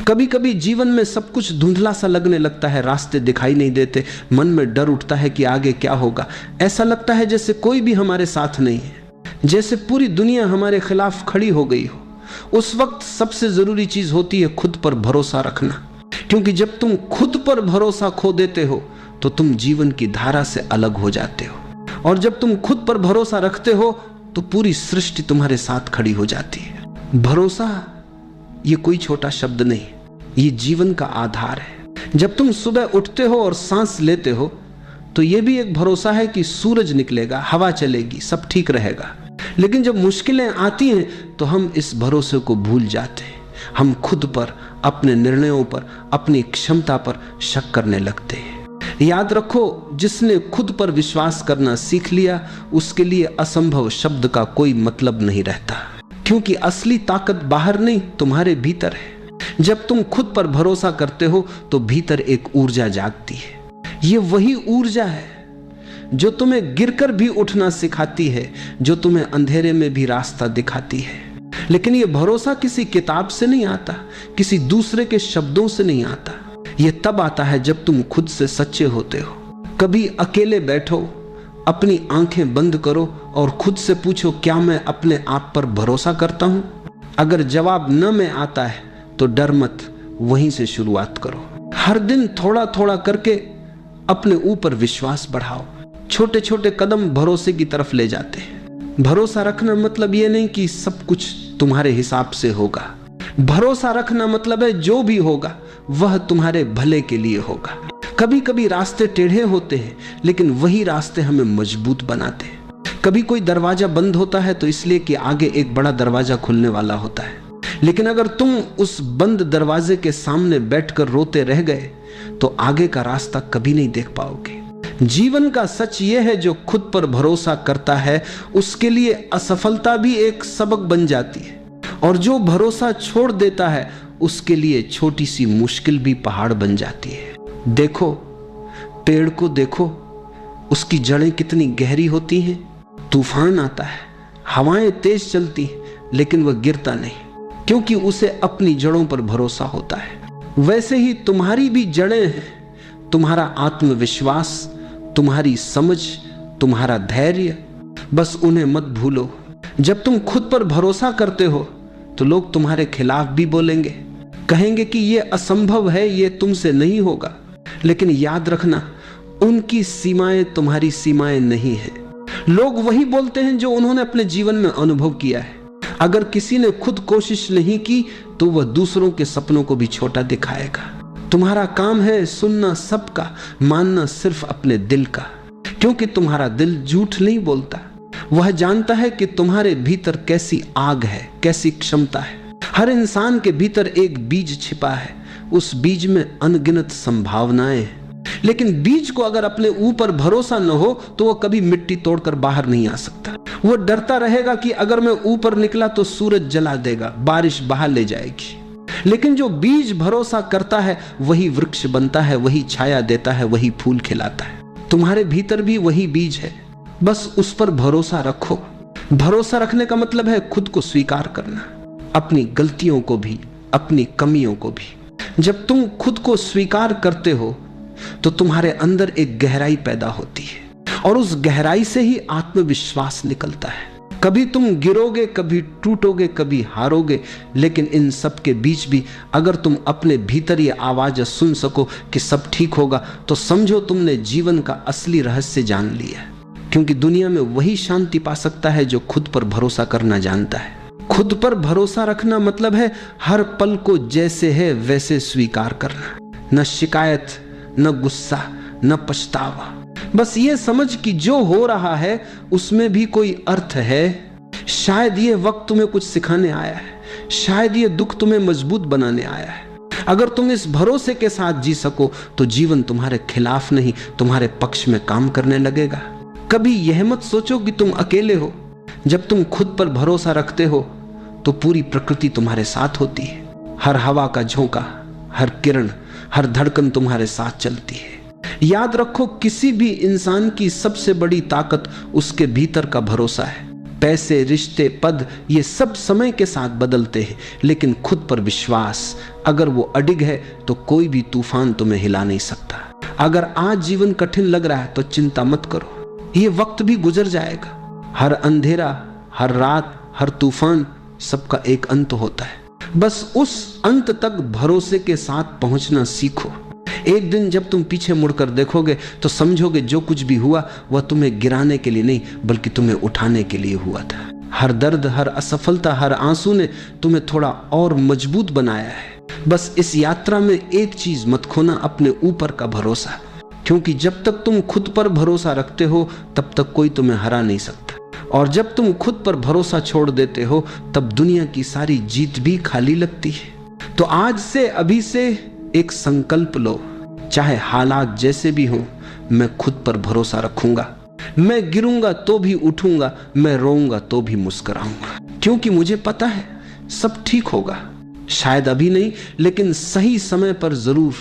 कभी कभी जीवन में सब कुछ धुंधला सा लगने लगता है, रास्ते दिखाई नहीं देते, मन में डर उठता है कि आगे क्या होगा। ऐसा लगता है जैसे कोई भी हमारे साथ नहीं है, जैसे पूरी दुनिया हमारे खिलाफ खड़ी हो गई हो। उस वक्त सबसे जरूरी चीज होती है खुद पर भरोसा रखना, क्योंकि जब तुम खुद पर भरोसा खो देते हो तो तुम जीवन की धारा से अलग हो जाते हो, और जब तुम खुद पर भरोसा रखते हो तो पूरी सृष्टि तुम्हारे साथ खड़ी हो जाती है। भरोसा ये कोई छोटा शब्द नहीं, ये जीवन का आधार है। जब तुम सुबह उठते हो और सांस लेते हो तो ये भी एक भरोसा है कि सूरज निकलेगा, हवा चलेगी, सब ठीक रहेगा। लेकिन जब मुश्किलें आती हैं तो हम इस भरोसे को भूल जाते हैं। हम खुद पर, अपने निर्णयों पर, अपनी क्षमता पर शक करने लगते हैं। याद रखो, जिसने खुद पर विश्वास करना सीख लिया उसके लिए असंभव शब्द का कोई मतलब नहीं रहता, क्योंकि असली ताकत बाहर नहीं, तुम्हारे भीतर है। जब तुम खुद पर भरोसा करते हो तो भीतर एक ऊर्जा जागती है। ये वही ऊर्जा है जो तुम्हें गिरकर भी उठना सिखाती है, जो तुम्हें अंधेरे में भी रास्ता दिखाती है। लेकिन ये भरोसा किसी किताब से नहीं आता, किसी दूसरे के शब्दों से नहीं आता। ये तब आता है जब तुम खुद से सच्चे होते हो। कभी अकेले बैठो, अपनी आंखें बंद करो और खुद से पूछो, क्या मैं अपने आप पर भरोसा करता हूं? अगर जवाब न में आता है तो डर मत, वहीं से शुरुआत करो। हर दिन थोड़ा थोड़ा करके अपने ऊपर विश्वास बढ़ाओ। छोटे छोटे कदम भरोसे की तरफ ले जाते हैं। भरोसा रखना मतलब ये नहीं कि सब कुछ तुम्हारे हिसाब से होगा। भरोसा रखना मतलब है जो भी होगा वह तुम्हारे भले के लिए होगा। कभी कभी रास्ते टेढ़े होते हैं, लेकिन वही रास्ते हमें मजबूत बनाते हैं। कभी कोई दरवाजा बंद होता है तो इसलिए कि आगे एक बड़ा दरवाजा खुलने वाला होता है। लेकिन अगर तुम उस बंद दरवाजे के सामने बैठकर रोते रह गए तो आगे का रास्ता कभी नहीं देख पाओगे। जीवन का सच यह है, जो खुद पर भरोसा करता है उसके लिए असफलता भी एक सबक बन जाती है, और जो भरोसा छोड़ देता है उसके लिए छोटी सी मुश्किल भी पहाड़ बन जाती है। देखो, पेड़ को देखो, उसकी जड़ें कितनी गहरी होती हैं। तूफान आता है, हवाएं तेज चलती हैं, लेकिन वह गिरता नहीं, क्योंकि उसे अपनी जड़ों पर भरोसा होता है। वैसे ही तुम्हारी भी जड़ें हैं, तुम्हारा आत्मविश्वास, तुम्हारी समझ, तुम्हारा धैर्य, बस उन्हें मत भूलो। जब तुम खुद पर भरोसा करते हो तो लोग तुम्हारे खिलाफ भी बोलेंगे, कहेंगे कि यह असंभव है, यह तुमसे नहीं होगा। लेकिन याद रखना, उनकी सीमाएं तुम्हारी सीमाएं नहीं है। लोग वही बोलते हैं जो उन्होंने अपने जीवन में अनुभव किया है। अगर किसी ने खुद कोशिश नहीं की तो वह दूसरों के सपनों को भी छोटा दिखाएगा। तुम्हारा काम है सुनना सबका, मानना सिर्फ अपने दिल का, क्योंकि तुम्हारा दिल झूठ नहीं बोलता। वह जानता है कि तुम्हारे भीतर कैसी आग है, कैसी क्षमता है। हर इंसान के भीतर एक बीज छिपा है, उस बीज में अनगिनत संभावनाएं हैं। लेकिन बीज को अगर अपने ऊपर भरोसा न हो तो वह कभी मिट्टी तोड़कर बाहर नहीं आ सकता। वह डरता रहेगा कि अगर मैं ऊपर निकला तो सूरज जला देगा, बारिश बहा ले जाएगी। लेकिन जो बीज भरोसा करता है वही वृक्ष बनता है, वही छाया देता है, वही फूल खिलाता है। तुम्हारे भीतर भी वही बीज है, बस उस पर भरोसा रखो। भरोसा रखने का मतलब है खुद को स्वीकार करना, अपनी गलतियों को भी, अपनी कमियों को भी। जब तुम खुद को स्वीकार करते हो तो तुम्हारे अंदर एक गहराई पैदा होती है, और उस गहराई से ही आत्मविश्वास निकलता है। कभी तुम गिरोगे, कभी टूटोगे, कभी हारोगे, लेकिन इन सब के बीच भी अगर तुम अपने भीतर ये आवाज सुन सको कि सब ठीक होगा, तो समझो तुमने जीवन का असली रहस्य जान लिया। क्योंकि दुनिया में वही शांति पा सकता है जो खुद पर भरोसा करना जानता है। खुद पर भरोसा रखना मतलब है हर पल को जैसे है वैसे स्वीकार करना। न शिकायत, न गुस्सा, न पछतावा, बस ये समझ कि जो हो रहा है उसमें भी कोई अर्थ है। शायद ये वक्त तुम्हें कुछ सिखाने आया है, शायद ये दुख तुम्हें मजबूत बनाने आया है। अगर तुम इस भरोसे के साथ जी सको तो जीवन तुम्हारे खिलाफ नहीं, तुम्हारे पक्ष में काम करने लगेगा। कभी यह मत सोचो कि तुम अकेले हो। जब तुम खुद पर भरोसा रखते हो तो पूरी प्रकृति तुम्हारे साथ होती है। हर हवा का झोंका, हर किरण, हर धड़कन तुम्हारे साथ चलती है। याद रखो, किसी भी इंसान की सबसे बड़ी ताकत उसके भीतर का भरोसा है। पैसे, रिश्ते, पद, ये सब समय के साथ बदलते हैं, लेकिन खुद पर विश्वास, अगर वो अडिग है तो कोई भी तूफान तुम्हें हिला नहीं सकता। अगर आज जीवन कठिन लग रहा है तो चिंता मत करो, ये वक्त भी गुजर जाएगा। हर अंधेरा, हर रात, हर तूफान, सबका एक अंत होता है। बस उस अंत तक भरोसे के साथ पहुंचना सीखो। एक दिन जब तुम पीछे मुड़कर देखोगे तो समझोगे जो कुछ भी हुआ वह तुम्हें गिराने के लिए नहीं बल्कि तुम्हें उठाने के लिए हुआ था। हर दर्द, हर असफलता, हर आंसू ने तुम्हें थोड़ा और मजबूत बनाया है। बस इस यात्रा में एक चीज मत खोना, अपने ऊपर का भरोसा। क्योंकि जब तक तुम खुद पर भरोसा रखते हो तब तक कोई तुम्हें हरा नहीं सकता, और जब तुम खुद पर भरोसा छोड़ देते हो तब दुनिया की सारी जीत भी खाली लगती है। तो आज से, अभी से एक संकल्प लो, चाहे हालात जैसे भी हो, मैं खुद पर भरोसा रखूंगा। मैं गिरूंगा तो भी उठूंगा, मैं रोऊंगा तो भी मुस्कुराऊंगा, क्योंकि मुझे पता है सब ठीक होगा। शायद अभी नहीं, लेकिन सही समय पर जरूर।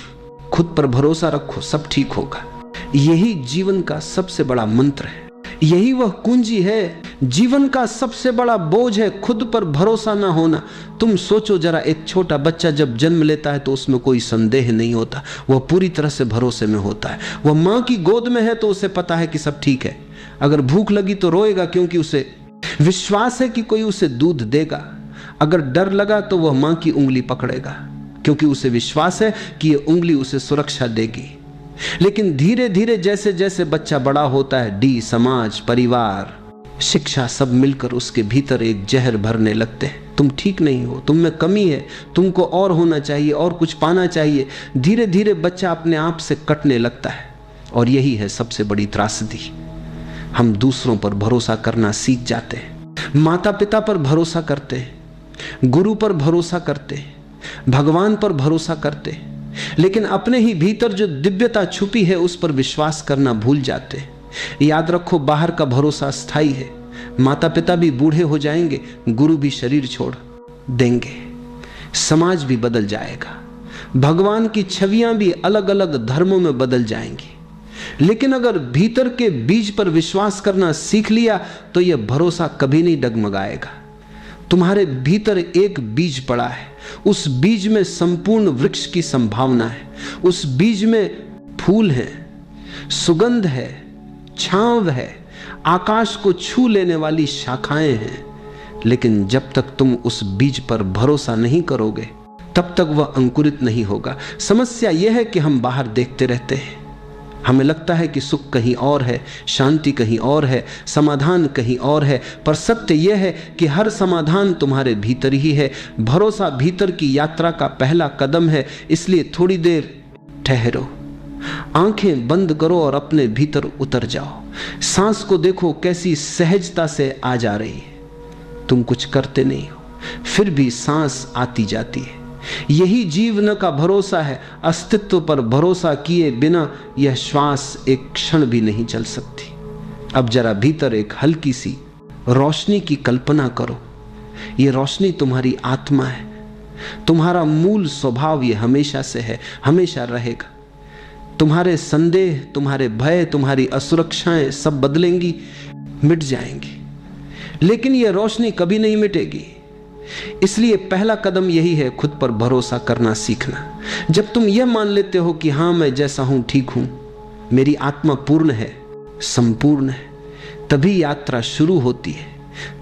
खुद पर भरोसा रखो, सब ठीक होगा। यही जीवन का सबसे बड़ा मंत्र है, यही वह कुंजी है। जीवन का सबसे बड़ा बोझ है खुद पर भरोसा ना होना। तुम सोचो जरा, एक छोटा बच्चा जब जन्म लेता है तो उसमें कोई संदेह नहीं होता, वह पूरी तरह से भरोसे में होता है। वह माँ की गोद में है तो उसे पता है कि सब ठीक है। अगर भूख लगी तो रोएगा क्योंकि उसे विश्वास है कि कोई उसे दूध देगा। अगर डर लगा तो वह माँ की उंगली पकड़ेगा क्योंकि उसे विश्वास है कि यह उंगली उसे सुरक्षा देगी। लेकिन धीरे धीरे जैसे जैसे बच्चा बड़ा होता है, समाज, परिवार, शिक्षा, सब मिलकर उसके भीतर एक जहर भरने लगते हैं। तुम ठीक नहीं हो, तुम में कमी है, तुमको और होना चाहिए, और कुछ पाना चाहिए। धीरे धीरे बच्चा अपने आप से कटने लगता है। और यही है सबसे बड़ी त्रासदी। हम दूसरों पर भरोसा करना सीख जाते हैं, माता पिता पर भरोसा करते हैं, गुरु पर भरोसा करते हैं, भगवान पर भरोसा करते हैं, लेकिन अपने ही भीतर जो दिव्यता छुपी है उस पर विश्वास करना भूल जाते हैं। याद रखो, बाहर का भरोसा स्थायी है। माता पिता भी बूढ़े हो जाएंगे, गुरु भी शरीर छोड़ देंगे, समाज भी बदल जाएगा, भगवान की छवियां भी अलग अलग धर्मों में बदल जाएंगी। लेकिन अगर भीतर के बीज पर विश्वास करना सीख लिया तो यह भरोसा कभी नहीं डगमगाएगा। तुम्हारे भीतर एक बीज पड़ा है, उस बीज में संपूर्ण वृक्ष की संभावना है। उस बीज में फूल है, सुगंध है, छांव है, आकाश को छू लेने वाली शाखाएं हैं। लेकिन जब तक तुम उस बीज पर भरोसा नहीं करोगे तब तक वह अंकुरित नहीं होगा। समस्या यह है कि हम बाहर देखते रहते हैं, हमें लगता है कि सुख कहीं और है, शांति कहीं और है, समाधान कहीं और है, पर सत्य यह है कि हर समाधान तुम्हारे भीतर ही है। भरोसा भीतर की यात्रा का पहला कदम है, इसलिए थोड़ी देर ठहरो, आंखें बंद करो और अपने भीतर उतर जाओ। सांस को देखो कैसी सहजता से आ जा रही है। तुम कुछ करते नहीं हो, फिर भी सांस आती जाती है। यही जीवन का भरोसा है। अस्तित्व पर भरोसा किए बिना यह श्वास एक क्षण भी नहीं चल सकती। अब जरा भीतर एक हल्की सी रोशनी की कल्पना करो। यह रोशनी तुम्हारी आत्मा है, तुम्हारा मूल स्वभाव ये हमेशा से है, हमेशा रहेगा। तुम्हारे संदेह, तुम्हारे भय, तुम्हारी असुरक्षाएं सब बदलेंगी, मिट जाएंगी, लेकिन यह रोशनी कभी नहीं मिटेगी। इसलिए पहला कदम यही है, खुद पर भरोसा करना सीखना। जब तुम यह मान लेते हो कि हाँ, मैं जैसा हूं ठीक हूं, मेरी आत्मा पूर्ण है, संपूर्ण है, तभी यात्रा शुरू होती है।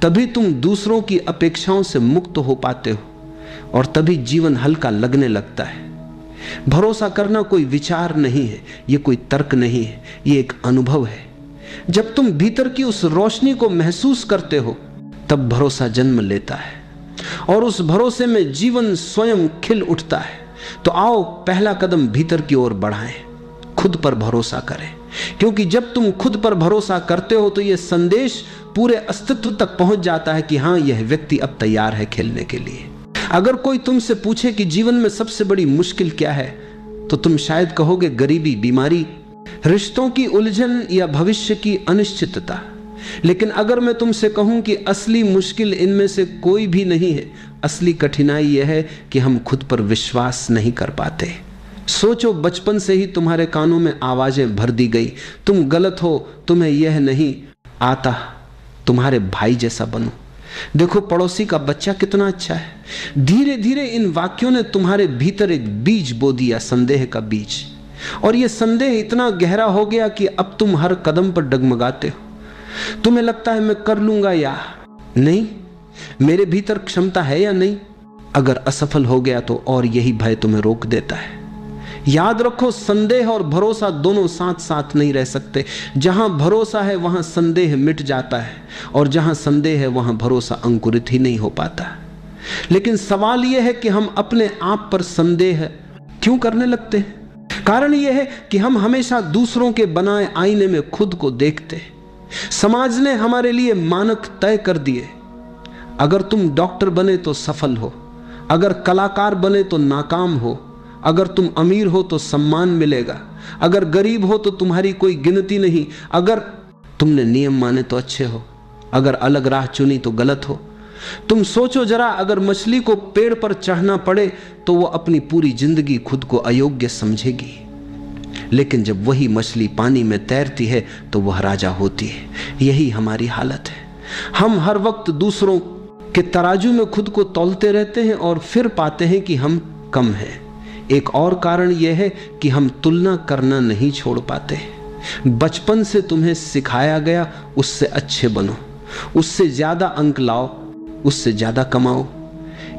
तभी तुम दूसरों की अपेक्षाओं से मुक्त हो पाते हो और तभी जीवन हल्का लगने लगता है। भरोसा करना कोई विचार नहीं है, यह कोई तर्क नहीं है, यह एक अनुभव है। जब तुम भीतर की उस रोशनी को महसूस करते हो तब भरोसा जन्म लेता है और उस भरोसे में जीवन स्वयं खिल उठता है। तो आओ पहला कदम भीतर की ओर बढ़ाएं, खुद पर भरोसा करें, क्योंकि जब तुम खुद पर भरोसा करते हो तो यह संदेश पूरे अस्तित्व तक पहुंच जाता है कि हाँ, यह व्यक्ति अब तैयार है खेलने के लिए। अगर कोई तुमसे पूछे कि जीवन में सबसे बड़ी मुश्किल क्या है, तो तुम शायद कहोगे गरीबी, बीमारी, रिश्तों की उलझन या भविष्य की अनिश्चितता। लेकिन अगर मैं तुमसे कहूं कि असली मुश्किल इनमें से कोई भी नहीं है, असली कठिनाई यह है कि हम खुद पर विश्वास नहीं कर पाते। सोचो, बचपन से ही तुम्हारे कानों में आवाजें भर दी गई, तुम गलत हो, तुम्हें यह नहीं आता, तुम्हारे भाई जैसा बनो। देखो पड़ोसी का बच्चा कितना अच्छा है। धीरे धीरे इन वाक्यों ने तुम्हारे भीतर एक बीज बो दिया, संदेह का बीज, और यह संदेह इतना गहरा हो गया कि अब तुम हर कदम पर डगमगाते हो। तुम्हें लगता है मैं कर लूंगा या नहीं, मेरे भीतर क्षमता है या नहीं। अगर असफल हो गया तो और यही भय तुम्हें रोक देता है। याद रखो, संदेह और भरोसा दोनों साथ साथ नहीं रह सकते। जहां भरोसा है वहां संदेह मिट जाता है, और जहां संदेह है वहां भरोसा अंकुरित ही नहीं हो पाता। लेकिन सवाल यह है कि हम अपने आप पर संदेह क्यों करने लगते हैं? कारण यह है कि हम हमेशा दूसरों के बनाए आईने में खुद को देखते हैं। समाज ने हमारे लिए मानक तय कर दिए। अगर तुम डॉक्टर बने तो सफल हो, अगर कलाकार बने तो नाकाम हो, अगर तुम अमीर हो तो सम्मान मिलेगा, अगर गरीब हो तो तुम्हारी कोई गिनती नहीं, अगर तुमने नियम माने तो अच्छे हो, अगर अलग राह चुनी तो गलत हो। तुम सोचो जरा, अगर मछली को पेड़ पर चढ़ना पड़े तो वो अपनी पूरी जिंदगी खुद को अयोग्य समझेगी, लेकिन जब वही मछली पानी में तैरती है तो वह राजा होती है। यही हमारी हालत है। हम हर वक्त दूसरों के तराजू में खुद को तौलते रहते हैं और फिर पाते हैं कि हम कम हैं। एक और कारण यह है कि हम तुलना करना नहीं छोड़ पाते। बचपन से तुम्हें सिखाया गया उससे अच्छे बनो, उससे ज्यादा अंक लाओ, उससे ज्यादा कमाओ।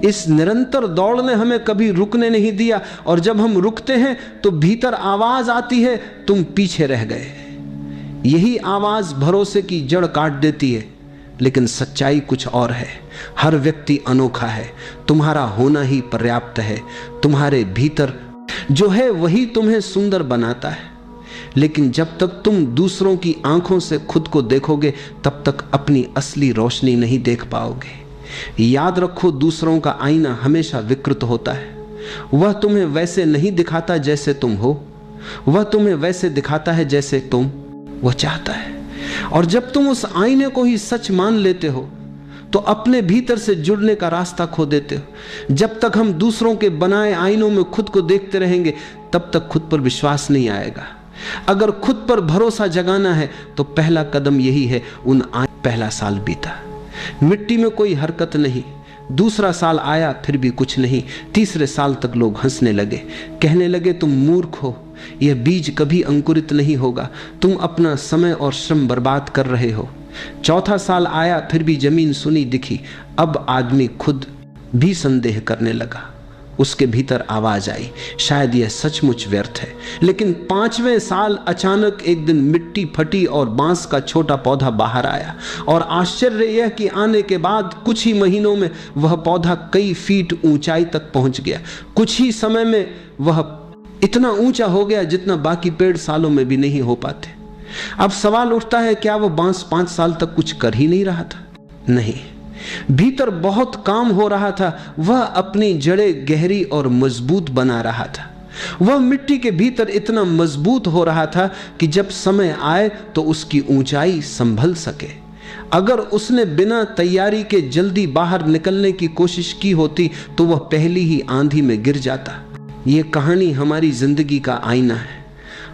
इस निरंतर दौड़ ने हमें कभी रुकने नहीं दिया, और जब हम रुकते हैं तो भीतर आवाज आती है, तुम पीछे रह गए। यही आवाज भरोसे की जड़ काट देती है। लेकिन सच्चाई कुछ और है। हर व्यक्ति अनोखा है, तुम्हारा होना ही पर्याप्त है। तुम्हारे भीतर जो है वही तुम्हें सुंदर बनाता है। लेकिन जब तक तुम दूसरों की आंखों से खुद को देखोगे तब तक अपनी असली रोशनी नहीं देख पाओगे। याद रखो, दूसरों का आईना हमेशा विकृत होता है। वह तुम्हें वैसे नहीं दिखाता जैसे तुम हो, वह तुम्हें वैसे दिखाता है जैसे तुम वह चाहता है। और जब तुम उस आईने को ही सच मान लेते हो तो अपने भीतर से जुड़ने का रास्ता खो देते हो। जब तक हम दूसरों के बनाए आईनों में खुद को देखते रहेंगे तब तक खुद पर विश्वास नहीं आएगा। अगर खुद पर भरोसा जगाना है तो पहला कदम यही है। पहला साल बीता, मिट्टी में कोई हरकत नहीं। दूसरा साल आया, फिर भी कुछ नहीं। तीसरे साल तक लोग हंसने लगे, कहने लगे तुम मूर्ख हो, यह बीज कभी अंकुरित नहीं होगा, तुम अपना समय और श्रम बर्बाद कर रहे हो। चौथा साल आया, फिर भी जमीन सुनी दिखी। अब आदमी खुद भी संदेह करने लगा। उसके भीतर आवाज आई, शायद यह सचमुच व्यर्थ है। लेकिन 5वें साल अचानक एक दिन मिट्टी फटी और बांस का छोटा पौधा बाहर आया। और आश्चर्य यह कि आने के बाद कुछ ही महीनों में वह पौधा कई फीट ऊंचाई तक पहुंच गया। कुछ ही समय में वह इतना ऊंचा हो गया जितना बाकी पेड़ सालों में भी नहीं हो पाते। अब सवाल उठता है, क्या वह बांस 5 साल तक कुछ कर ही नहीं रहा था? नहीं, भीतर बहुत काम हो रहा था। वह अपनी जड़ें गहरी और मजबूत बना रहा था। वह मिट्टी के भीतर इतना मजबूत हो रहा था कि जब समय आए तो उसकी ऊंचाई संभल सके। अगर उसने बिना तैयारी के जल्दी बाहर निकलने की कोशिश की होती तो वह पहली ही आंधी में गिर जाता। यह कहानी हमारी जिंदगी का आईना है।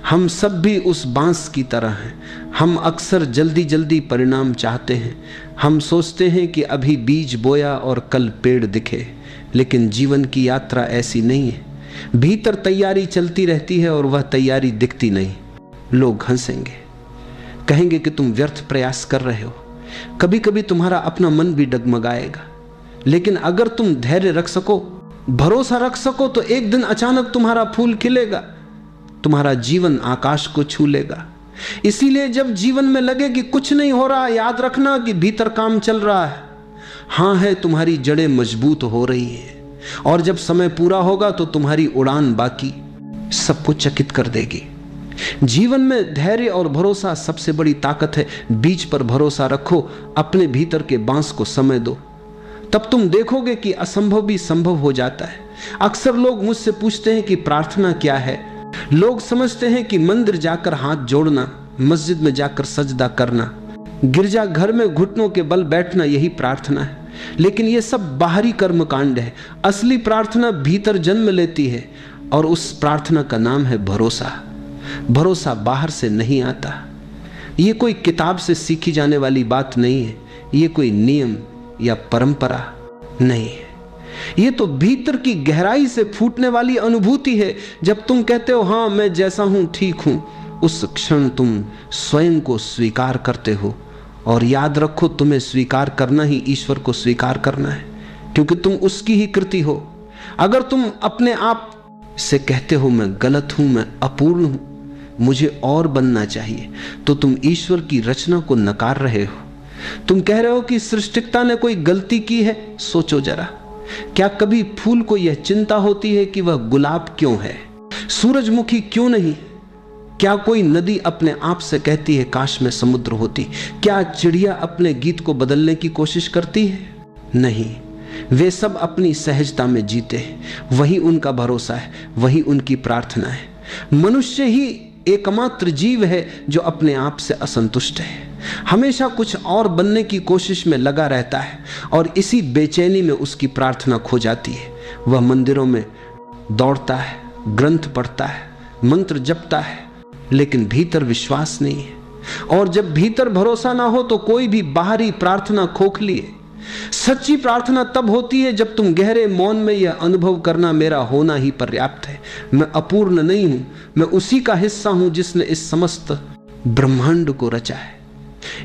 हम सब भी उस बांस की तरह हैं। हम अक्सर जल्दी जल्दी परिणाम चाहते हैं। हम सोचते हैं कि अभी बीज बोया और कल पेड़ दिखे, लेकिन जीवन की यात्रा ऐसी नहीं है। भीतर तैयारी चलती रहती है और वह तैयारी दिखती नहीं। लोग हंसेंगे, कहेंगे कि तुम व्यर्थ प्रयास कर रहे हो। कभी कभी तुम्हारा अपना मन भी डगमगाएगा, लेकिन अगर तुम धैर्य रख सको, भरोसा रख सको, तो एक दिन अचानक तुम्हारा फूल खिलेगा, तुम्हारा जीवन आकाश को छू लेगा। इसीलिए जब जीवन में लगे कि कुछ नहीं हो रहा, याद रखना कि भीतर काम चल रहा है। हाँ है, तुम्हारी जड़ें मजबूत हो रही हैं, और जब समय पूरा होगा तो तुम्हारी उड़ान बाकी सबको चकित कर देगी। जीवन में धैर्य और भरोसा सबसे बड़ी ताकत है। बीज पर भरोसा रखो, अपने भीतर के बांस को समय दो, तब तुम देखोगे कि असंभव भी संभव हो जाता है। अक्सर लोग मुझसे पूछते हैं कि प्रार्थना क्या है। लोग समझते हैं कि मंदिर जाकर हाथ जोड़ना, मस्जिद में जाकर सजदा करना, गिरजा घर में घुटनों के बल बैठना यही प्रार्थना है। लेकिन यह सब बाहरी कर्मकांड है। असली प्रार्थना भीतर जन्म लेती है, और उस प्रार्थना का नाम है भरोसा। भरोसा बाहर से नहीं आता। ये कोई किताब से सीखी जाने वाली बात नहीं है। ये कोई नियम या परंपरा नहीं है। ये तो भीतर की गहराई से फूटने वाली अनुभूति है। जब तुम कहते हो हाँ मैं जैसा हूं ठीक हूं, उस क्षण तुम स्वयं को स्वीकार करते हो। और याद रखो, तुम्हें स्वीकार करना ही ईश्वर को स्वीकार करना है, क्योंकि तुम उसकी ही कृति हो। अगर तुम अपने आप से कहते हो मैं गलत हूं, मैं अपूर्ण हूं, मुझे और बनना चाहिए, तो तुम ईश्वर की रचना को नकार रहे हो। तुम कह रहे हो कि सृष्टिकर्ता ने कोई गलती की है। सोचो जरा, क्या कभी फूल को यह चिंता होती है कि वह गुलाब क्यों है, सूरजमुखी क्यों नहीं? क्या कोई नदी अपने आप से कहती है काश में समुद्र होती? क्या चिड़िया अपने गीत को बदलने की कोशिश करती है? नहीं, वे सब अपनी सहजता में जीते हैं। वही उनका भरोसा है, वही उनकी प्रार्थना है। मनुष्य ही एकमात्र जीव है जो अपने आप से असंतुष्ट है, हमेशा कुछ और बनने की कोशिश में लगा रहता है, और इसी बेचैनी में उसकी प्रार्थना खो जाती है। वह मंदिरों में दौड़ता है, ग्रंथ पढ़ता है, मंत्र जपता है, लेकिन भीतर विश्वास नहीं है। और जब भीतर भरोसा ना हो तो कोई भी बाहरी प्रार्थना खोखली है। सच्ची प्रार्थना तब होती है जब तुम गहरे मौन में यह अनुभव करना मेरा होना ही पर्याप्त है, मैं अपूर्ण नहीं हूं, मैं उसी का हिस्सा हूं जिसने इस समस्त ब्रह्मांड को रचा है।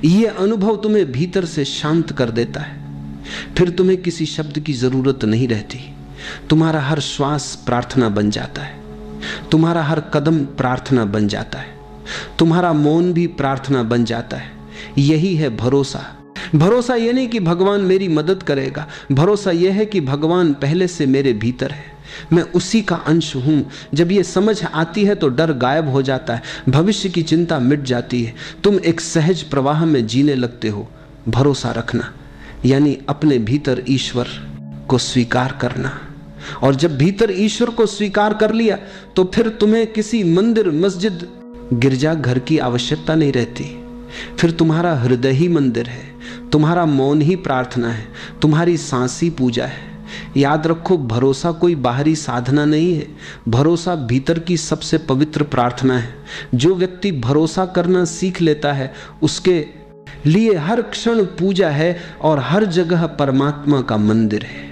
यह अनुभव तुम्हें भीतर से शांत कर देता है। फिर तुम्हें किसी शब्द की जरूरत नहीं रहती। तुम्हारा हर श्वास प्रार्थना बन जाता है, तुम्हारा हर कदम प्रार्थना बन जाता है, तुम्हारा मौन भी प्रार्थना बन जाता है। यही है भरोसा। भरोसा यह नहीं कि भगवान मेरी मदद करेगा, भरोसा यह है कि भगवान पहले से मेरे भीतर है, मैं उसी का अंश हूं। जब यह समझ आती है तो डर गायब हो जाता है, भविष्य की चिंता मिट जाती है, तुम एक सहज प्रवाह में जीने लगते हो। भरोसा रखना यानी अपने भीतर ईश्वर को स्वीकार करना। और जब भीतर ईश्वर को स्वीकार कर लिया तो फिर तुम्हें किसी मंदिर, मस्जिद, गिरजाघर की आवश्यकता नहीं रहती। फिर तुम्हारा हृदय ही मंदिर है, तुम्हारा मौन ही प्रार्थना है, तुम्हारी सांस ही पूजा है। याद रखो, भरोसा कोई बाहरी साधना नहीं है, भरोसा भीतर की सबसे पवित्र प्रार्थना है। जो व्यक्ति भरोसा करना सीख लेता है उसके लिए हर क्षण पूजा है और हर जगह परमात्मा का मंदिर है।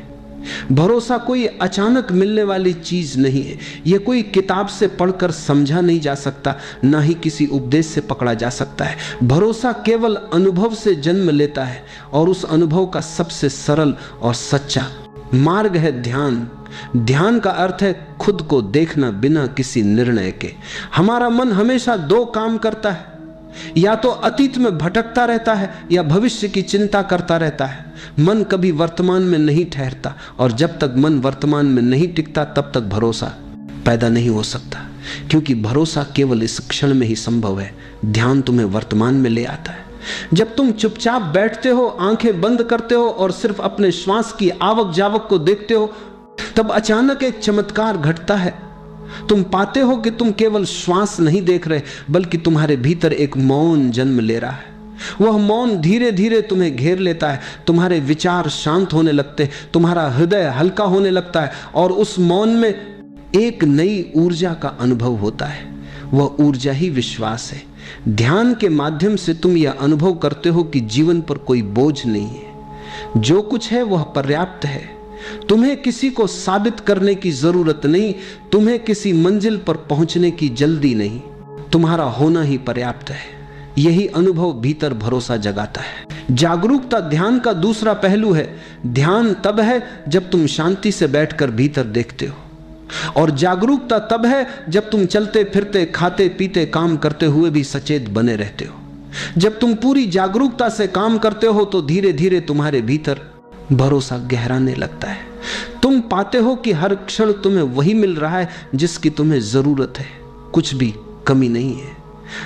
भरोसा कोई अचानक मिलने वाली चीज नहीं है, यह कोई किताब से पढ़कर समझा नहीं जा सकता, ना ही किसी उपदेश से पकड़ा जा सकता है। भरोसा केवल अनुभव से जन्म लेता है, और उस अनुभव का सबसे सरल और सच्चा मार्ग है ध्यान। ध्यान का अर्थ है खुद को देखना बिना किसी निर्णय के। हमारा मन हमेशा दो काम करता है, या तो अतीत में भटकता रहता है या भविष्य की चिंता करता रहता है। मन कभी वर्तमान में नहीं ठहरता, और जब तक मन वर्तमान में नहीं टिकता तब तक भरोसा पैदा नहीं हो सकता, क्योंकि भरोसा केवल इस क्षण में ही संभव है। ध्यान तुम्हें वर्तमान में ले आता है। जब तुम चुपचाप बैठते हो, आंखें बंद करते हो और सिर्फ अपने श्वास की आवक जावक को देखते हो, तब अचानक एक चमत्कार घटता है। तुम पाते हो कि तुम केवल श्वास नहीं देख रहे, बल्कि तुम्हारे भीतर एक मौन जन्म ले रहा है। वह मौन धीरे धीरे तुम्हें घेर लेता है, तुम्हारे विचार शांत होने लगते, तुम्हारा हृदय हल्का होने लगता है, और उस मौन में एक नई ऊर्जा का अनुभव होता है। वह ऊर्जा ही विश्वास है। ध्यान के माध्यम से तुम यह अनुभव करते हो कि जीवन पर कोई बोझ नहीं है, जो कुछ है वह पर्याप्त है। तुम्हें किसी को साबित करने की जरूरत नहीं, तुम्हें किसी मंजिल पर पहुंचने की जल्दी नहीं, तुम्हारा होना ही पर्याप्त है। यही अनुभव भीतर भरोसा जगाता है। जागरूकता ध्यान का दूसरा पहलू है। ध्यान तब है जब तुम शांति से बैठकर भीतर देखते हो, और जागरूकता तब है जब तुम चलते फिरते, खाते पीते, काम करते हुए भी सचेत बने रहते हो। जब तुम पूरी जागरूकता से काम करते हो तो धीरे धीरे तुम्हारे भीतर भरोसा गहराने लगता है। तुम पाते हो कि हर क्षण तुम्हें वही मिल रहा है जिसकी तुम्हें जरूरत है, कुछ भी कमी नहीं है।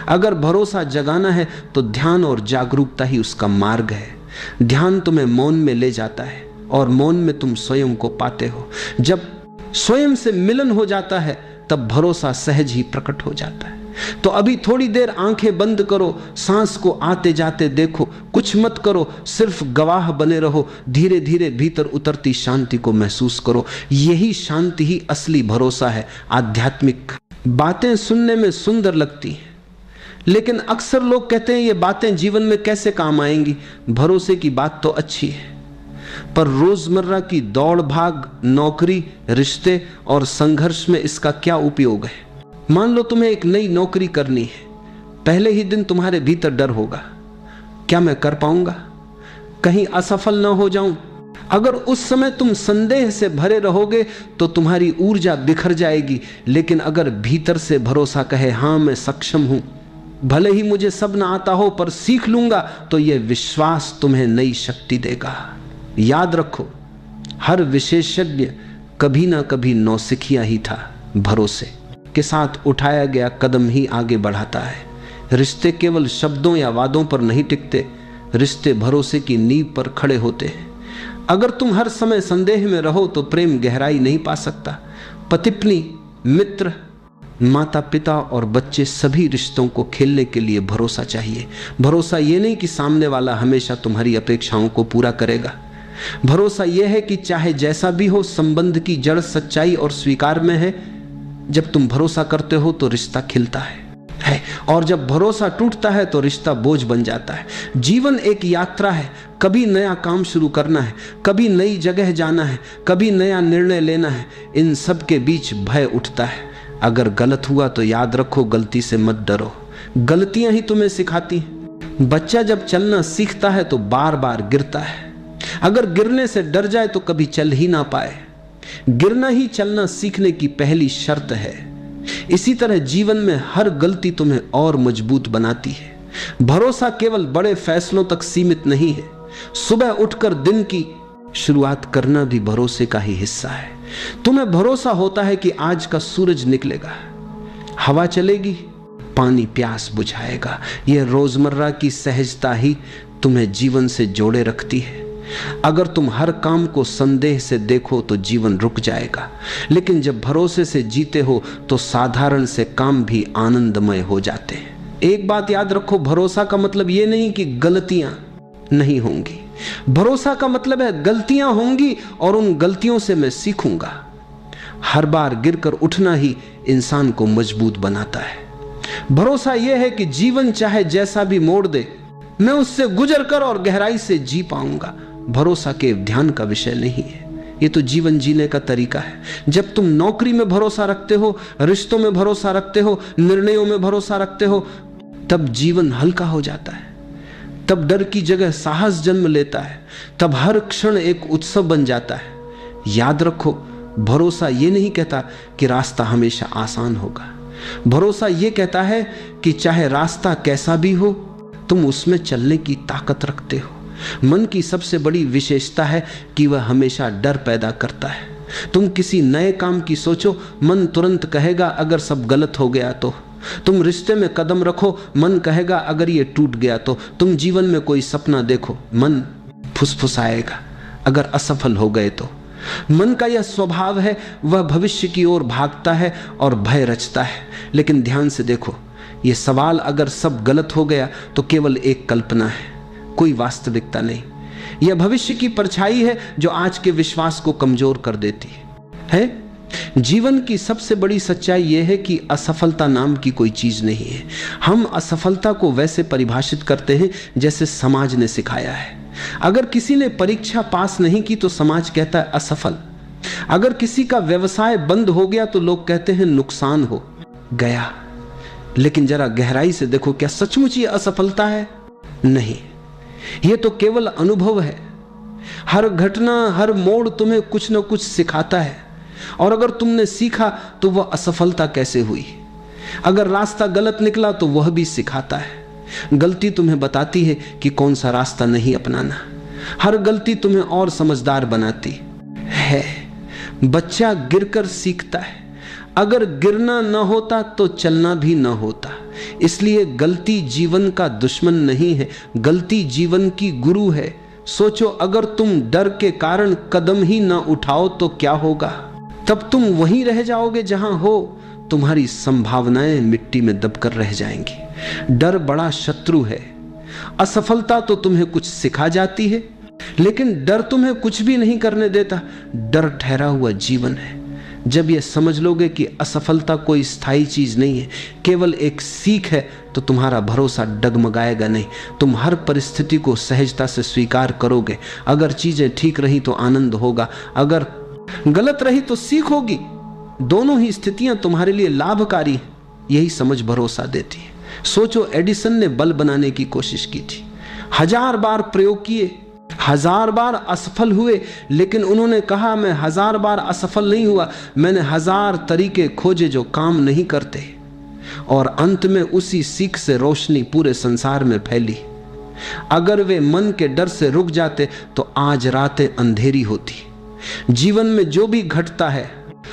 अगर भरोसा जगाना है तो ध्यान और जागरूकता ही उसका मार्ग है। ध्यान तुम्हें मौन में ले जाता है, और मौन में तुम स्वयं को पाते हो। जब स्वयं से मिलन हो जाता है तब भरोसा सहज ही प्रकट हो जाता है। तो अभी थोड़ी देर आंखें बंद करो, सांस को आते जाते देखो, कुछ मत करो, सिर्फ गवाह बने रहो। धीरे धीरे भीतर उतरती शांति को महसूस करो। यही शांति ही असली भरोसा है, आध्यात्मिक। बातें सुनने में सुंदर लगती हैं, लेकिन अक्सर लोग कहते हैं ये बातें जीवन में कैसे काम आएंगी। भरोसे की बात तो अच्छी है, पर रोजमर्रा की दौड़ भाग, नौकरी, रिश्ते और संघर्ष में इसका क्या उपयोग है? मान लो तुम्हें एक नई नौकरी करनी है। पहले ही दिन तुम्हारे भीतर डर होगा, क्या मैं कर पाऊंगा, कहीं असफल ना हो जाऊं। अगर उस समय तुम संदेह से भरे रहोगे तो तुम्हारी ऊर्जा बिखर जाएगी। लेकिन अगर भीतर से भरोसा कहे, हां मैं सक्षम हूं, भले ही मुझे सब ना आता हो पर सीख लूंगा, तो यह विश्वास तुम्हें नई शक्ति देगा। याद रखो, हर विशेषज्ञ कभी ना कभी नौसिखिया ही था। भरोसे के साथ उठाया गया कदम ही आगे बढ़ाता है। रिश्ते केवल शब्दों या वादों पर नहीं टिकते, रिश्ते भरोसे की नींव पर खड़े होते हैं। अगर तुम हर समय संदेह में रहो तो प्रेम गहराई नहीं पा सकता। पति पत्नी, मित्र, माता पिता और बच्चे, सभी रिश्तों को खेलने के लिए भरोसा चाहिए। भरोसा ये नहीं कि सामने वाला हमेशा तुम्हारी अपेक्षाओं को पूरा करेगा। भरोसा यह है कि चाहे जैसा भी हो, संबंध की जड़ सच्चाई और स्वीकार में है। जब तुम भरोसा करते हो तो रिश्ता खिलता है और जब भरोसा टूटता है तो रिश्ता बोझ बन जाता है। जीवन एक यात्रा है, कभी नया काम शुरू करना है, कभी नई जगह जाना है, कभी नया निर्णय लेना है। इन सब के बीच भय उठता है। अगर गलत हुआ तो याद रखो, गलती से मत डरो, गलतियां ही तुम्हें सिखाती हैं। बच्चा जब चलना सीखता है तो बार बार गिरता है। अगर गिरने से डर जाए तो कभी चल ही ना पाए। गिरना ही चलना सीखने की पहली शर्त है। इसी तरह जीवन में हर गलती तुम्हें और मजबूत बनाती है। भरोसा केवल बड़े फैसलों तक सीमित नहीं है। सुबह उठकर दिन की शुरुआत करना भी भरोसे का ही हिस्सा है। तुम्हें भरोसा होता है कि आज का सूरज निकलेगा, हवा चलेगी, पानी प्यास बुझाएगा। यह रोजमर्रा की सहजता ही तुम्हें जीवन से जोड़े रखती है। अगर तुम हर काम को संदेह से देखो तो जीवन रुक जाएगा, लेकिन जब भरोसे से जीते हो तो साधारण से काम भी आनंदमय हो जाते हैं। एक बात याद रखो, भरोसा का मतलब ये नहीं कि गलतियां नहीं होंगी। भरोसा का मतलब है गलतियां होंगी और उन गलतियों से मैं सीखूंगा। हर बार गिरकर उठना ही इंसान को मजबूत बनाता है। भरोसा यह है कि जीवन चाहे जैसा भी मोड़ दे, मैं उससे गुजर कर और गहराई से जी पाऊंगा। भरोसा के ध्यान का विषय नहीं है, ये तो जीवन जीने का तरीका है। जब तुम नौकरी में भरोसा रखते हो, रिश्तों में भरोसा रखते हो, निर्णयों में भरोसा रखते हो, तब जीवन हल्का हो जाता है। तब डर की जगह साहस जन्म लेता है। तब हर क्षण एक उत्सव बन जाता है। याद रखो, भरोसा ये नहीं कहता कि रास्ता हमेशा आसान होगा। भरोसा ये कहता है कि चाहे रास्ता कैसा भी हो, तुम उसमें चलने की ताकत रखते हो। मन की सबसे बड़ी विशेषता है कि वह हमेशा डर पैदा करता है। तुम किसी नए काम की सोचो, मन तुरंत कहेगा अगर सब गलत हो गया तो। तुम रिश्ते में कदम रखो, मन कहेगा अगर ये टूट गया तो। तुम जीवन में कोई सपना देखो, मन फुसफुसाएगा अगर असफल हो गए तो। मन का यह स्वभाव है, वह भविष्य की ओर भागता है और भय रचता है। लेकिन ध्यान से देखो, यह सवाल अगर सब गलत हो गया तो केवल एक कल्पना है, कोई वास्तविकता नहीं। यह भविष्य की परछाई है जो आज के विश्वास को कमजोर कर देती है। जीवन की सबसे बड़ी सच्चाई यह है कि असफलता नाम की कोई चीज नहीं है। हम असफलता को वैसे परिभाषित करते हैं जैसे समाज ने सिखाया है। अगर किसी ने परीक्षा पास नहीं की तो समाज कहता है असफल। अगर किसी का व्यवसाय बंद हो गया तो लोग कहते हैं नुकसान हो गया। लेकिन जरा गहराई से देखो, क्या सचमुच ये असफलता है? नहीं, यह तो केवल अनुभव है। हर घटना, हर मोड़ तुम्हें कुछ न कुछ सिखाता है, और अगर तुमने सीखा तो वह असफलता कैसे हुई। अगर रास्ता गलत निकला तो वह भी सिखाता है। गलती तुम्हें बताती है कि कौन सा रास्ता नहीं अपनाना। हर गलती तुम्हें और समझदार बनाती है। बच्चा गिरकर सीखता है। अगर गिरना न होता तो चलना भी न होता। इसलिए गलती जीवन का दुश्मन नहीं है, गलती जीवन की गुरु है। सोचो, अगर तुम डर के कारण कदम ही न उठाओ तो क्या होगा? तब तुम वहीं रह जाओगे जहां हो। तुम्हारी संभावनाएं मिट्टी में दबकर रह जाएंगी। डर बड़ा शत्रु है। असफलता तो तुम्हें कुछ सिखा जाती है, लेकिन डर तुम्हें कुछ भी नहीं करने देता। डर ठहरा हुआ जीवन है। जब ये समझ लोगे कि असफलता कोई स्थायी चीज नहीं है, केवल एक सीख है, तो तुम्हारा भरोसा डगमगाएगा नहीं। तुम हर परिस्थिति को सहजता से स्वीकार करोगे। अगर चीजें ठीक रही तो आनंद होगा, अगर गलत रही तो सीख होगी। दोनों ही स्थितियां तुम्हारे लिए लाभकारी हैं। यही समझ भरोसा देती है। सोचो, एडिसन ने बल्ब बनाने की कोशिश की थी, 1000 बार प्रयोग किए, 1000 बार असफल हुए, लेकिन उन्होंने कहा मैं 1000 बार असफल नहीं हुआ, मैंने 1000 तरीके खोजे जो काम नहीं करते। और अंत में उसी सीख से रोशनी पूरे संसार में फैली। अगर वे मन के डर से रुक जाते तो आज रातें अंधेरी होती। जीवन में जो भी घटता है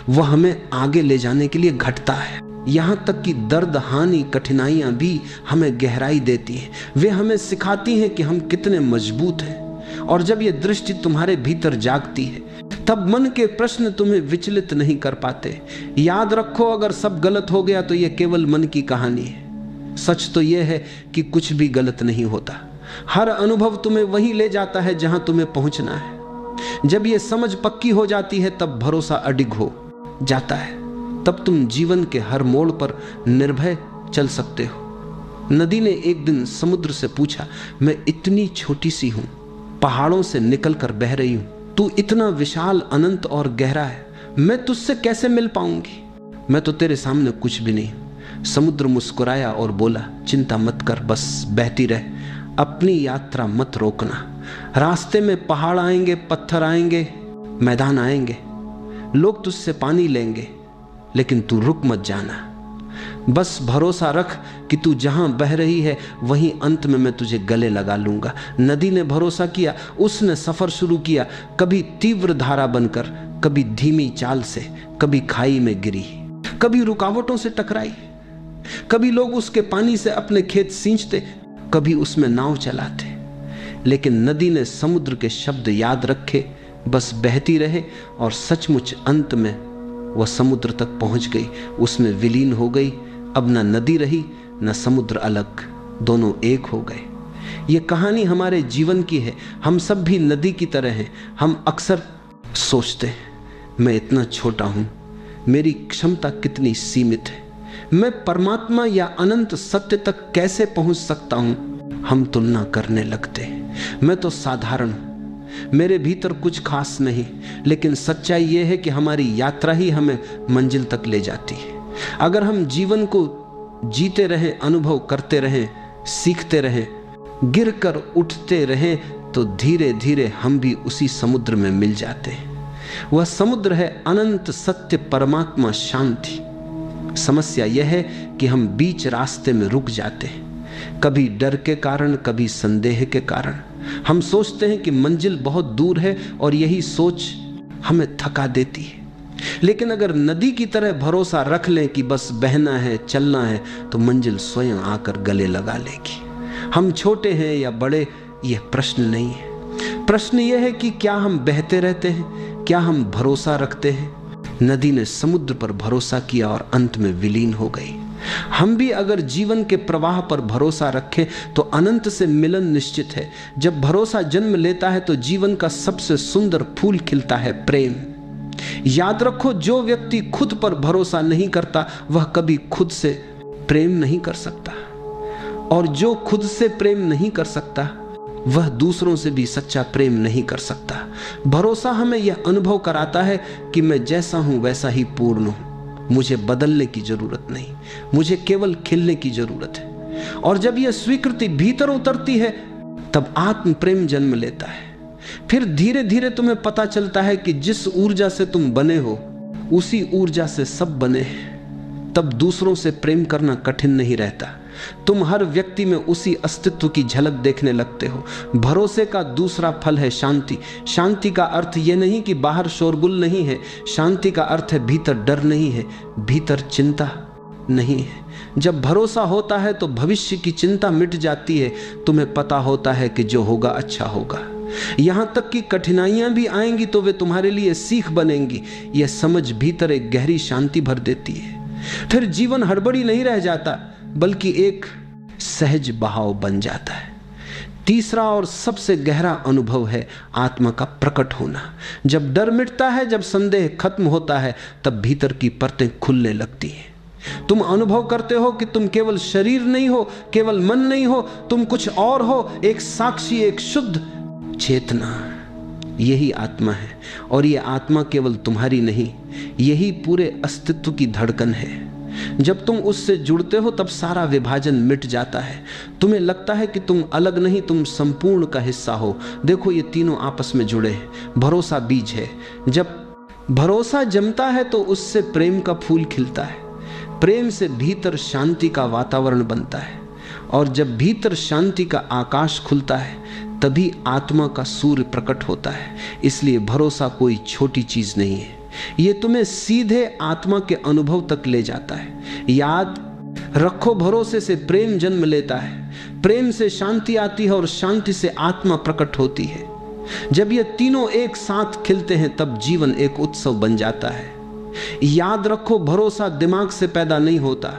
वह हमें आगे ले जाने के लिए घटता है। यहां तक कि दर्द, हानि, कठिनाइयां भी हमें गहराई देती हैं। वे हमें सिखाती हैं कि हम कितने मजबूत हैं। और जब यह दृष्टि तुम्हारे भीतर जागती है, तब मन के प्रश्न तुम्हें विचलित नहीं कर पाते। याद रखो, अगर सब गलत हो गया तो यह केवल मन की कहानी है। सच तो यह है कि कुछ भी गलत नहीं होता। हर अनुभव तुम्हें वहीं ले जाता है जहां तुम्हें पहुंचना है। जब यह समझ पक्की हो जाती है तब भरोसा अडिग हो जाता है। तब तुम जीवन के हर मोड़ पर निर्भय चल सकते हो। नदी ने एक दिन समुद्र से पूछा, मैं इतनी छोटी सी हूं, पहाड़ों से निकलकर बह रही हूं, तू इतना विशाल, अनंत और गहरा है, मैं तुझसे कैसे मिल पाऊंगी? मैं तो तेरे सामने कुछ भी नहीं। समुद्र मुस्कुराया और बोला, चिंता मत कर, बस बहती रह, अपनी यात्रा मत रोकना। रास्ते में पहाड़ आएंगे, पत्थर आएंगे, मैदान आएंगे, लोग तुझसे पानी लेंगे, लेकिन तू रुक मत जाना। बस भरोसा रख कि तू जहां बह रही है वहीं अंत में मैं तुझे गले लगा लूंगा। नदी ने भरोसा किया, उसने सफर शुरू किया, कभी तीव्र धारा बनकर, कभी धीमी चाल से, कभी खाई में गिरी, कभी रुकावटों से टकराई, कभी लोग उसके पानी से अपने खेत सींचते, कभी उसमें नाव चलाते। लेकिन नदी ने समुद्र के शब्द याद रखे, बस बहती रहे, और सचमुच अंत में वह समुद्र तक पहुंच गई, उसमें विलीन हो गई। अब न नदी रही न समुद्र अलग, दोनों एक हो गए। यह कहानी हमारे जीवन की है। हम सब भी नदी की तरह हैं। हम अक्सर सोचते हैं, मैं इतना छोटा हूं, मेरी क्षमता कितनी सीमित है, मैं परमात्मा या अनंत सत्य तक कैसे पहुंच सकता हूं? हम तुलना करने लगते हैं, मैं तो साधारण हूं, मेरे भीतर कुछ खास नहीं। लेकिन सच्चाई यह है कि हमारी यात्रा ही हमें मंजिल तक ले जाती है। अगर हम जीवन को जीते रहें, अनुभव करते रहें, सीखते रहें, गिरकर उठते रहें, तो धीरे धीरे हम भी उसी समुद्र में मिल जाते हैं। वह समुद्र है अनंत सत्य, परमात्मा, शांति। समस्या यह है कि हम बीच रास्ते में रुक जाते हैं, कभी डर के कारण, कभी संदेह के कारण। हम सोचते हैं कि मंजिल बहुत दूर है और यही सोच हमें थका देती है। लेकिन अगर नदी की तरह भरोसा रख लें कि बस बहना है, चलना है, तो मंजिल स्वयं आकर गले लगा लेगी। हम छोटे हैं या बड़े, यह प्रश्न नहीं है। प्रश्न यह है कि क्या हम बहते रहते हैं, क्या हम भरोसा रखते हैं? नदी ने समुद्र पर भरोसा किया और अंत में विलीन हो गई। हम भी अगर जीवन के प्रवाह पर भरोसा रखें तो अनंत से मिलन निश्चित है। जब भरोसा जन्म लेता है तो जीवन का सबसे सुंदर फूल खिलता है, प्रेम। याद रखो, जो व्यक्ति खुद पर भरोसा नहीं करता वह कभी खुद से प्रेम नहीं कर सकता, और जो खुद से प्रेम नहीं कर सकता वह दूसरों से भी सच्चा प्रेम नहीं कर सकता। भरोसा हमें यह अनुभव कराता है कि मैं जैसा हूं वैसा ही पूर्ण हूं, मुझे बदलने की जरूरत नहीं, मुझे केवल खिलने की जरूरत है। और जब यह स्वीकृति भीतर उतरती है तब आत्म प्रेम जन्म लेता है। फिर धीरे धीरे तुम्हें पता चलता है कि जिस ऊर्जा से तुम बने हो उसी ऊर्जा से सब बने हैं। तब दूसरों से प्रेम करना कठिन नहीं रहता। तुम हर व्यक्ति में उसी अस्तित्व की झलक देखने लगते हो। भरोसे का दूसरा फल है शांति। शांति का अर्थ यह नहीं कि बाहर शोरगुल नहीं है, शांति का अर्थ है भीतर डर नहीं है, भीतर चिंता नहीं है। जब भरोसा होता है तो भविष्य की चिंता मिट जाती है। तुम्हें पता होता है कि जो होगा अच्छा होगा। यहां तक कि कठिनाइयां भी आएंगी तो वे तुम्हारे लिए सीख बनेंगी। यह समझ भीतर एक गहरी शांति भर देती है। फिर जीवन हड़बड़ी नहीं रह जाता, बल्कि एक सहज बहाव बन जाता है। तीसरा और सबसे गहरा अनुभव है आत्मा का प्रकट होना। जब डर मिटता है, जब संदेह खत्म होता है, तब भीतर की परतें खुलने लगती हैं। तुम अनुभव करते हो कि तुम केवल शरीर नहीं हो, केवल मन नहीं हो, तुम कुछ और हो, एक साक्षी, एक शुद्ध चेतना। यही आत्मा है, और यह आत्मा केवल तुम्हारी नहीं, यही पूरे अस्तित्व की धड़कन है। जब तुम उससे जुड़ते हो तब सारा विभाजन मिट जाता है। तुम्हें लगता है कि तुम अलग नहीं, तुम संपूर्ण का हिस्सा हो। देखो, ये तीनों आपस में जुड़े हैं। भरोसा बीज है। जब भरोसा जमता है तो उससे प्रेम का फूल खिलता है। प्रेम से भीतर शांति का वातावरण बनता है, और जब भीतर शांति का आकाश खुलता है तभी आत्मा का सूर्य प्रकट होता है। इसलिए भरोसा कोई छोटी चीज नहीं है, ये तुम्हें सीधे आत्मा के अनुभव तक ले जाता है। याद रखो, भरोसे से प्रेम जन्म लेता है, प्रेम से शांति आती है, और शांति से आत्मा प्रकट होती है। जब ये तीनों एक साथ खिलते हैं तब जीवन एक उत्सव बन जाता है। याद रखो, भरोसा दिमाग से पैदा नहीं होता।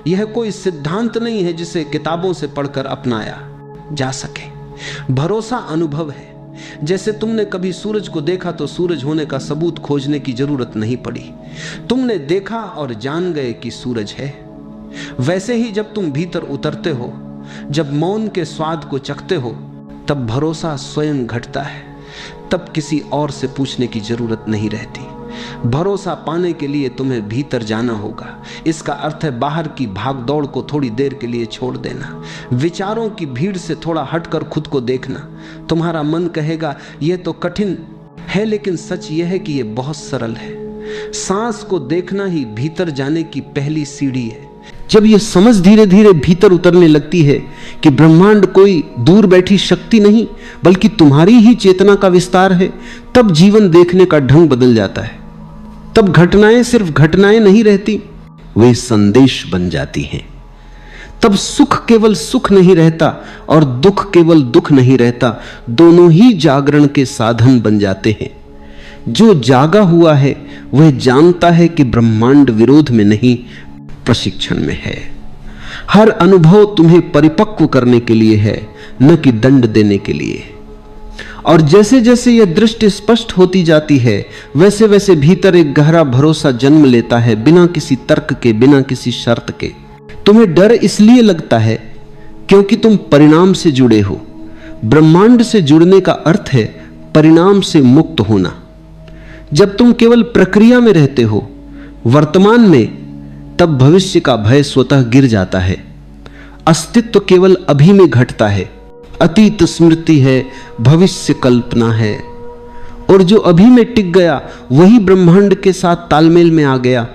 यह कोई सिद्धांत नहीं है जिसे किताबों से पढ़कर अपनाया जा सके। भरोसा अनुभव है। जैसे तुमने कभी सूरज को देखा तो सूरज होने का सबूत खोजने की जरूरत नहीं पड़ी, तुमने देखा और जान गए कि सूरज है। वैसे ही जब तुम भीतर उतरते हो, जब मौन के स्वाद को चखते हो, तब भरोसा स्वयं घटता है। तब किसी और से पूछने की जरूरत नहीं रहती। भरोसा पाने के लिए तुम्हें भीतर जाना होगा। इसका अर्थ है बाहर की भागदौड़ को थोड़ी देर के लिए छोड़ देना, विचारों की भीड़ से थोड़ा हटकर खुद को देखना। तुम्हारा मन कहेगा यह तो कठिन है, लेकिन सच यह है कि यह बहुत सरल है। सांस को देखना ही भीतर जाने की पहली सीढ़ी है। जब यह समझ धीरे धीरे भीतर उतरने लगती है कि ब्रह्मांड कोई दूर बैठी शक्ति नहीं बल्कि तुम्हारी ही चेतना का विस्तार है, तब जीवन देखने का ढंग बदल जाता है। तब घटनाएं सिर्फ घटनाएं नहीं रहती, वे संदेश बन जाती हैं। तब सुख केवल सुख नहीं रहता और दुख केवल दुख नहीं रहता, दोनों ही जागरण के साधन बन जाते हैं। जो जागा हुआ है वह जानता है कि ब्रह्मांड विरोध में नहीं, प्रशिक्षण में है। हर अनुभव तुम्हें परिपक्व करने के लिए है, न कि दंड देने के लिए। और जैसे जैसे यह दृष्टि स्पष्ट होती जाती है, वैसे वैसे भीतर एक गहरा भरोसा जन्म लेता है, बिना किसी तर्क के, बिना किसी शर्त के। तुम्हें डर इसलिए लगता है क्योंकि तुम परिणाम से जुड़े हो। ब्रह्मांड से जुड़ने का अर्थ है परिणाम से मुक्त होना। जब तुम केवल प्रक्रिया में रहते हो, वर्तमान में, तब भविष्य का भय स्वतः गिर जाता है। अस्तित्व केवल अभी में घटता है। अतीत स्मृति है, भविष्य कल्पना है, और जो अभी में टिक गया वही ब्रह्मांड के साथ तालमेल में आ गया।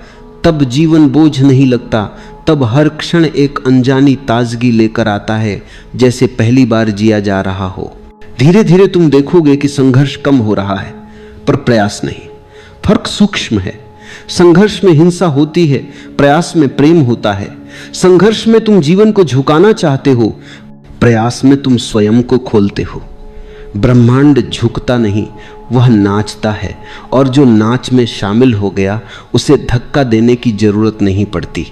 तब जीवन बोझ नहीं लगता, तब हर क्षण एक अनजानी ताजगी लेकर आता है, जैसे पहली बार जिया जा रहा हो। धीरे धीरे तुम देखोगे कि संघर्ष कम हो रहा है, पर प्रयास नहीं। फर्क सूक्ष्म है। संघर्ष में हिंसा होती है, प्रयास में प्रेम होता है। संघर्ष में तुम जीवन को झुकाना चाहते हो, प्रयास में तुम स्वयं को खोलते हो। ब्रह्मांड झुकता नहीं, वह नाचता है, और जो नाच में शामिल हो गया उसे धक्का देने की जरूरत नहीं पड़ती।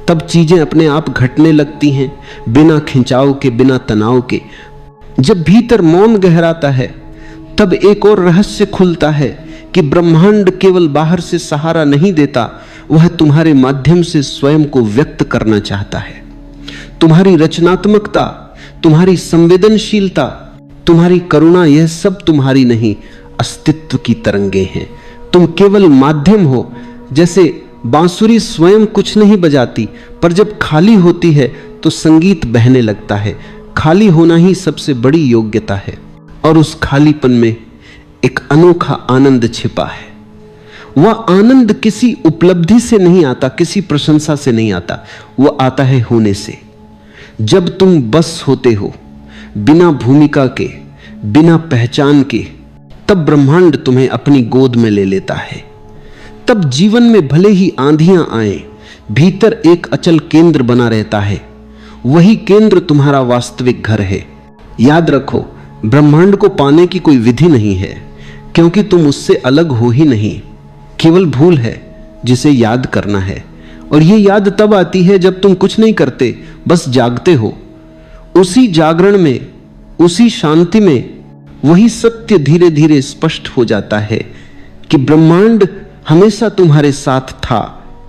तब चीजें अपने आप घटने लगती हैं, बिना खिंचाव के, बिना तनाव के। जब भीतर मौन गहराता है तब एक और रहस्य खुलता है कि ब्रह्मांड केवल बाहर से सहारा नहीं देता, वह तुम्हारे माध्यम से स्वयं को व्यक्त करना चाहता है। तुम्हारी रचनात्मकता, तुम्हारी संवेदनशीलता, तुम्हारी करुणा, यह सब तुम्हारी नहीं, अस्तित्व की तरंगे हैं। तुम केवल माध्यम हो। जैसे बांसुरी स्वयं कुछ नहीं बजाती, पर जब खाली होती है तो संगीत बहने लगता है। खाली होना ही सबसे बड़ी योग्यता है, और उस खालीपन में एक अनोखा आनंद छिपा है। वह आनंद किसी उपलब्धि से नहीं आता, किसी प्रशंसा से नहीं आता, वह आता है होने से। जब तुम बस होते हो, बिना भूमिका के, बिना पहचान के, तब ब्रह्मांड तुम्हें अपनी गोद में ले लेता है। तब जीवन में भले ही आंधियां आए, भीतर एक अचल केंद्र बना रहता है। वही केंद्र तुम्हारा वास्तविक घर है। याद रखो, ब्रह्मांड को पाने की कोई विधि नहीं है, क्योंकि तुम उससे अलग हो ही नहीं। केवल भूल है जिसे याद करना है, और ये याद तब आती है जब तुम कुछ नहीं करते, बस जागते हो। उसी जागरण में उसी शांति में वही सत्य धीरे धीरे स्पष्ट हो जाता है कि ब्रह्मांड हमेशा तुम्हारे साथ था,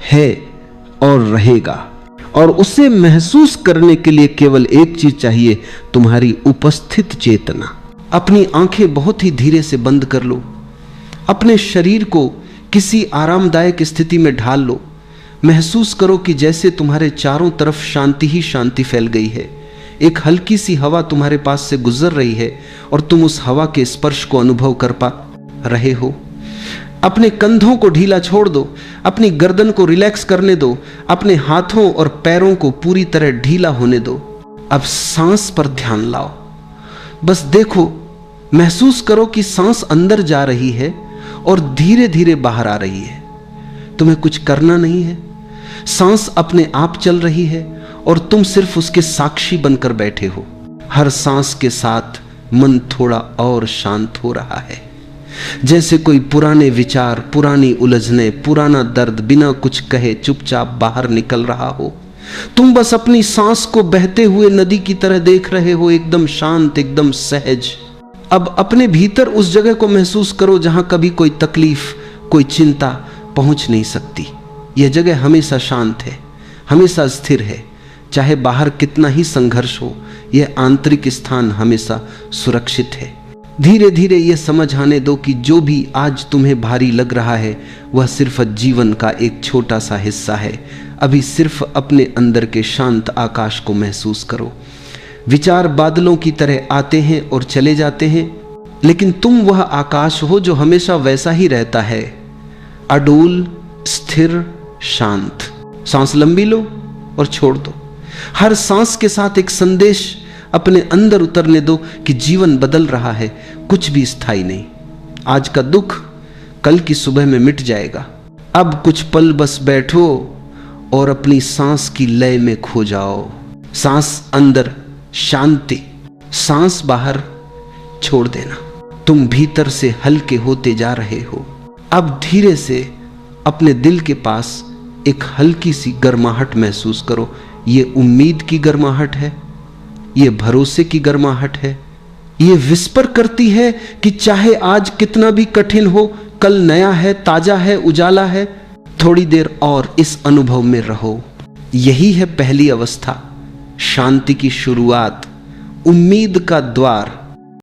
है और रहेगा। और उसे महसूस करने के लिए केवल एक चीज चाहिए, तुम्हारी उपस्थित चेतना। अपनी आंखें बहुत ही धीरे से बंद कर लो, अपने शरीर को किसी आरामदायक स्थिति में ढाल लो। महसूस करो कि जैसे तुम्हारे चारों तरफ शांति ही शांति फैल गई है। एक हल्की सी हवा तुम्हारे पास से गुजर रही है और तुम उस हवा के स्पर्श को अनुभव कर पा रहे हो। अपने कंधों को ढीला छोड़ दो, अपनी गर्दन को रिलैक्स करने दो, अपने हाथों और पैरों को पूरी तरह ढीला होने दो। अब सांस पर ध्यान लाओ। बस देखो, महसूस करो कि सांस अंदर जा रही है और धीरे धीरे बाहर आ रही है। तुम्हें कुछ करना नहीं है, सांस अपने आप चल रही है और तुम सिर्फ उसके साक्षी बनकर बैठे हो। हर सांस के साथ मन थोड़ा और शांत हो रहा है, जैसे कोई पुराने विचार, पुरानी उलझने, पुराना दर्द बिना कुछ कहे चुपचाप बाहर निकल रहा हो। तुम बस अपनी सांस को बहते हुए नदी की तरह देख रहे हो, एकदम शांत, एकदम सहज। अब अपने भीतर उस जगह को महसूस करो जहां कभी कोई तकलीफ, कोई चिंता पहुंच नहीं सकती। यह जगह हमेशा शांत है, हमेशा स्थिर है। चाहे बाहर कितना ही संघर्ष हो, यह आंतरिक स्थान हमेशा सुरक्षित है। धीरे धीरे यह समझ आने दो कि जो भी आज तुम्हें भारी लग रहा है वह सिर्फ जीवन का एक छोटा सा हिस्सा है। अभी सिर्फ अपने अंदर के शांत आकाश को महसूस करो। विचार बादलों की तरह आते हैं और चले जाते हैं, लेकिन तुम वह आकाश हो जो हमेशा वैसा ही रहता है, अडोल, स्थिर, शांत। सांस लंबी लो और छोड़ दो। हर सांस के साथ एक संदेश अपने अंदर उतरने दो कि जीवन बदल रहा है, कुछ भी स्थायी नहीं। आज का दुख कल की सुबह में मिट जाएगा। अब कुछ पल बस बैठो और अपनी सांस की लय में खो जाओ। सांस अंदर शांति, सांस बाहर छोड़ देना। तुम भीतर से हल्के होते जा रहे हो। अब धीरे से अपने दिल के पास एक हल्की सी गर्माहट महसूस करो। ये उम्मीद की गर्माहट है, ये भरोसे की गर्माहट है। ये विस्पर करती है कि चाहे आज कितना भी कठिन हो, कल नया है, ताजा है, उजाला है। थोड़ी देर और इस अनुभव में रहो। यही है पहली अवस्था, शांति की शुरुआत, उम्मीद का द्वार।